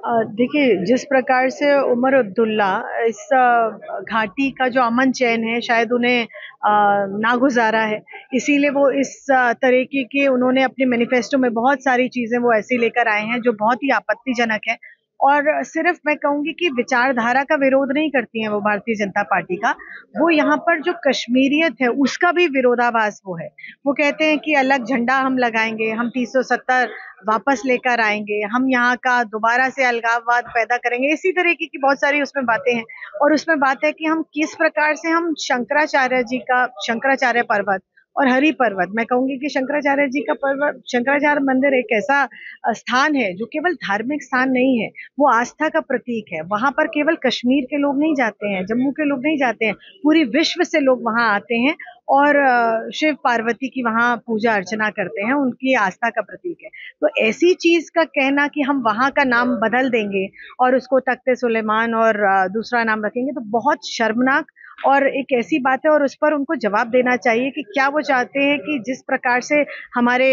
देखिए, जिस प्रकार से उमर अब्दुल्ला इस घाटी का जो अमन चैन है शायद उन्हें नागुजारा है। इसीलिए वो इस तरीके के उन्होंने अपने मैनिफेस्टो में बहुत सारी चीजें वो ऐसी लेकर आए हैं जो बहुत ही आपत्तिजनक है। और सिर्फ मैं कहूंगी कि विचारधारा का विरोध नहीं करती हैं वो भारतीय जनता पार्टी का। वो यहाँ पर जो कश्मीरियत है उसका भी विरोधाभास वो है। वो कहते हैं कि अलग झंडा हम लगाएंगे, हम 370 वापस लेकर आएंगे, हम यहाँ का दोबारा से अलगाववाद पैदा करेंगे, इसी तरीके की बहुत सारी उसमें बातें हैं। और उसमें बात है कि हम किस प्रकार से हम शंकराचार्य जी का शंकराचार्य पर्वत और हरि पर्वत, मैं कहूंगी कि शंकराचार्य जी का पर्वत, शंकराचार्य मंदिर एक ऐसा स्थान है जो केवल धार्मिक स्थान नहीं है, वो आस्था का प्रतीक है। वहां पर केवल कश्मीर के लोग नहीं जाते हैं, जम्मू के लोग नहीं जाते हैं, पूरी विश्व से लोग वहां आते हैं और शिव पार्वती की वहां पूजा अर्चना करते हैं, उनकी आस्था का प्रतीक है। तो ऐसी चीज का कहना कि हम वहां का नाम बदल देंगे और उसको तख्ते सुलेमान और दूसरा नाम रखेंगे, तो बहुत शर्मनाक और एक ऐसी बात है। और उस पर उनको जवाब देना चाहिए कि क्या वो चाहते हैं कि जिस प्रकार से हमारे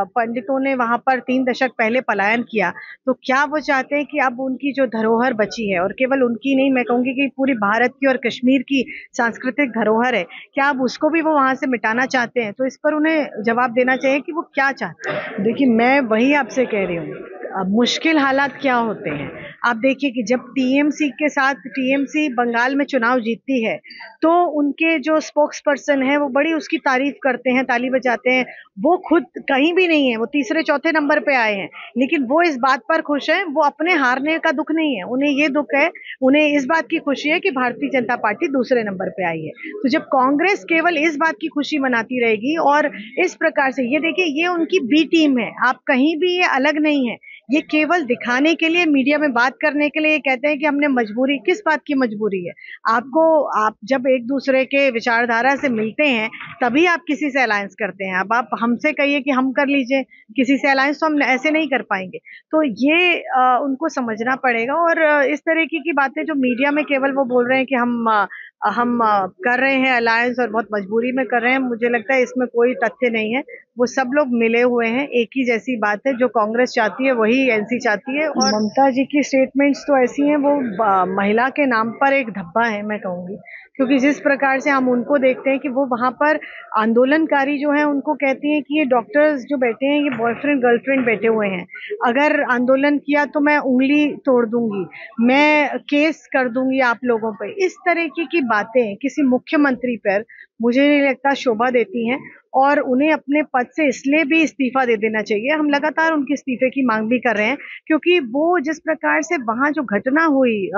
पंडितों ने वहां पर 3 दशक पहले पलायन किया, तो क्या वो चाहते हैं कि अब उनकी जो धरोहर बची है, और केवल उनकी नहीं, मैं कहूंगी कि पूरी भारत की और कश्मीर की सांस्कृतिक धरोहर है, क्या अब उसको भी वो वहां से मिटाना चाहते हैं? तो इस पर उन्हें जवाब देना चाहिए कि वो क्या चाहते हैं। देखिए, मैं वही आपसे कह रही हूँ, अब मुश्किल हालात क्या होते हैं। आप देखिए कि जब टीएमसी के साथ टीएमसी बंगाल में चुनाव जीतती है, तो उनके जो स्पोक्स पर्सन है वो बड़ी उसकी तारीफ करते हैं, ताली बजाते हैं। वो खुद कहीं भी नहीं है, वो तीसरे चौथे नंबर पे आए हैं, लेकिन वो इस बात पर खुश है, वो अपने हारने का दुख नहीं है, उन्हें ये दुख है, उन्हें इस बात की खुशी है कि भारतीय जनता पार्टी दूसरे नंबर पे आई है। तो जब कांग्रेस केवल इस बात की खुशी मनाती रहेगी और इस प्रकार से, ये देखिए, ये उनकी बी टीम है, आप कहीं भी ये अलग नहीं है। ये केवल दिखाने के लिए, मीडिया में बात करने के लिए कहते हैं कि हमने मजबूरी, किस बात की मजबूरी है आपको? आप जब एक दूसरे के विचारधारा से मिलते हैं तभी आप किसी से अलायंस करते हैं। अब आप हमसे कहिए कि हम कर लीजिए किसी से अलायंस, तो हम ऐसे नहीं कर पाएंगे। तो ये उनको समझना पड़ेगा। और इस तरीके की बातें जो मीडिया में केवल वो बोल रहे हैं कि हम कर रहे हैं अलायंस और बहुत मजबूरी में कर रहे हैं, मुझे लगता है इसमें कोई तथ्य नहीं है। वो सब लोग मिले हुए हैं, एक ही जैसी बात है, जो कांग्रेस चाहती है वही एनसी चाहती है। और ममता जी की स्टेटमेंट्स तो ऐसी हैं, वो महिला के नाम पर एक धब्बा है, मैं कहूंगी। क्योंकि जिस प्रकार से हम उनको देखते हैं कि वो वहां पर आंदोलनकारी जो है उनको कहती हैं कि ये डॉक्टर्स जो बैठे हैं ये बॉयफ्रेंड गर्लफ्रेंड बैठे हुए हैं, अगर आंदोलन किया तो मैं उंगली तोड़ दूंगी, मैं केस कर दूंगी आप लोगों पे। इस तरीके की बातें किसी मुख्यमंत्री पर मुझे नहीं लगता शोभा देती हैं। और उन्हें अपने पद से इसलिए भी इस्तीफा दे देना चाहिए। हम लगातार उनके इस्तीफे की मांग भी कर रहे हैं, क्योंकि वो जिस प्रकार से वहां जो घटना हुई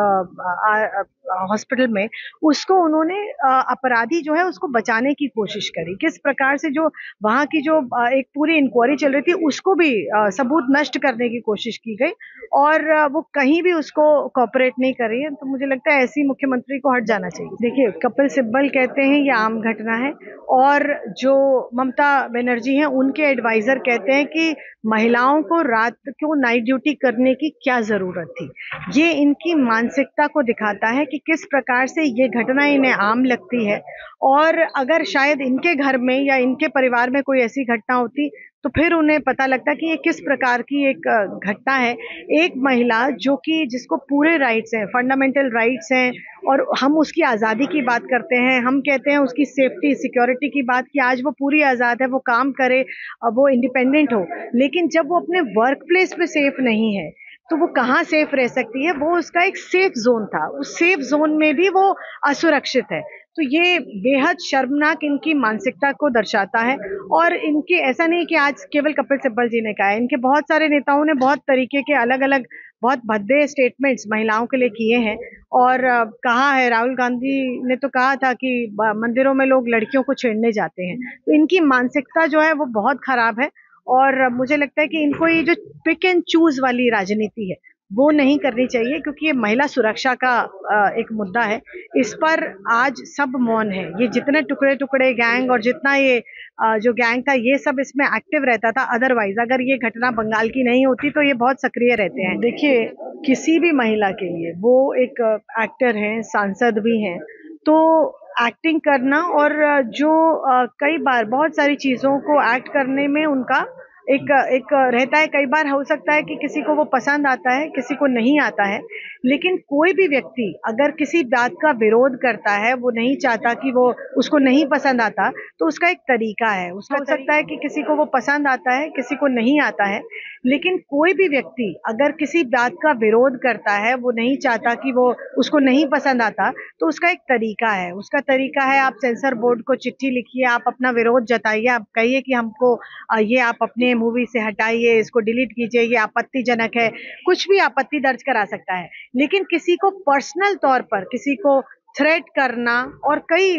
हॉस्पिटल में, उसको उन्होंने अपराधी जो है उसको बचाने की कोशिश करी। किस प्रकार से जो वहां की जो एक पूरी इंक्वायरी चल रही थी उसको भी सबूत नष्ट करने की कोशिश की गई, और वो कहीं भी उसको कॉपरेट नहीं कर रही है। तो मुझे लगता है ऐसी मुख्यमंत्री को हट जाना चाहिए। देखिए, कपिल सिब्बल कहते हैं ये आम घटना है, और जो ममता बनर्जी हैं उनके एडवाइजर कहते हैं कि महिलाओं को रात को नाइट ड्यूटी करने की क्या जरूरत थी। ये इनकी मानसिकता को दिखाता है कि किस प्रकार से ये घटना इन्हें आम लगती है। और अगर शायद इनके घर में या इनके परिवार में कोई ऐसी घटना होती तो फिर उन्हें पता लगता कि ये किस प्रकार की एक घटना है। एक महिला जो कि जिसको पूरे राइट्स हैं, फंडामेंटल राइट्स हैं, और हम उसकी आज़ादी की बात करते हैं, हम कहते हैं उसकी सेफ्टी सिक्योरिटी की बात कि आज वो पूरी आज़ाद है, वो काम करे, वो इंडिपेंडेंट हो। लेकिन जब वो अपने वर्क प्लेस पे सेफ नहीं है तो वो कहाँ सेफ रह सकती है? वो उसका एक सेफ जोन था, उस सेफ जोन में भी वो असुरक्षित है। तो ये बेहद शर्मनाक इनकी मानसिकता को दर्शाता है। और इनके ऐसा नहीं कि आज केवल कपिल सिब्बल जी ने कहा है, इनके बहुत सारे नेताओं ने बहुत तरीके के अलग अलग बहुत भद्दे स्टेटमेंट्स महिलाओं के लिए किए हैं। और कहा है, राहुल गांधी ने तो कहा था कि मंदिरों में लोग लड़कियों को छेड़ने जाते हैं। तो इनकी मानसिकता जो है वो बहुत खराब है। और मुझे लगता है कि इनको ये जो पिक एंड चूज वाली राजनीति है वो नहीं करनी चाहिए, क्योंकि ये महिला सुरक्षा का एक मुद्दा है। इस पर आज सब मौन है। ये जितने टुकड़े टुकड़े गैंग और जितना ये जो गैंग था ये सब इसमें एक्टिव रहता था, अदरवाइज अगर ये घटना बंगाल की नहीं होती तो ये बहुत सक्रिय रहते हैं। देखिए, किसी भी महिला के लिए, वो एक एक्टर हैं, सांसद भी हैं, तो एक्टिंग करना और जो कई बार बहुत सारी चीज़ों को एक्ट करने में उनका एक एक रहता है, कई बार हो सकता है कि किसी को वो पसंद आता है, किसी को नहीं आता है, लेकिन कोई भी व्यक्ति अगर किसी बात का विरोध करता है, वो नहीं चाहता कि वो उसको नहीं पसंद आता, तो उसका एक तरीका है। उसका हो सकता है कि किसी को वो पसंद आता है, किसी को नहीं आता है, लेकिन कोई भी व्यक्ति अगर किसी बात का विरोध करता है, वो नहीं चाहता कि वो उसको नहीं पसंद आता, तो उसका एक तरीका है। उसका तरीका है, आप सेंसर बोर्ड को चिट्ठी लिखिए, आप अपना विरोध जताइए, आप कहिए कि हमको ये आप अपने मूवी से हटाइए, इसको डिलीट कीजिए, ये आपत्तिजनक है, कुछ भी आपत्ति दर्ज करा सकता है। लेकिन किसी को पर्सनल तौर पर किसी को थ्रेट करना और कई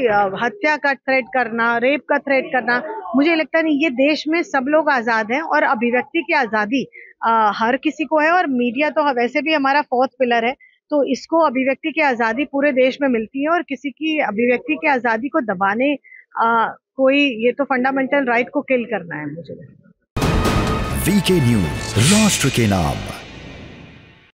हत्या का थ्रेट करना, रेप का थ्रेट करना, मुझे लगता नहीं। ये देश में सब लोग आजाद हैं और अभिव्यक्ति की आजादी हर किसी को है, और मीडिया तो वैसे भी हमारा फोर्थ पिलर है, तो इसको अभिव्यक्ति की आजादी पूरे देश में मिलती है, और किसी की अभिव्यक्ति की आजादी को दबाने कोई, ये तो फंडामेंटल राइट को किल करना है मुझे। वीके न्यूज, राष्ट्र के नाम।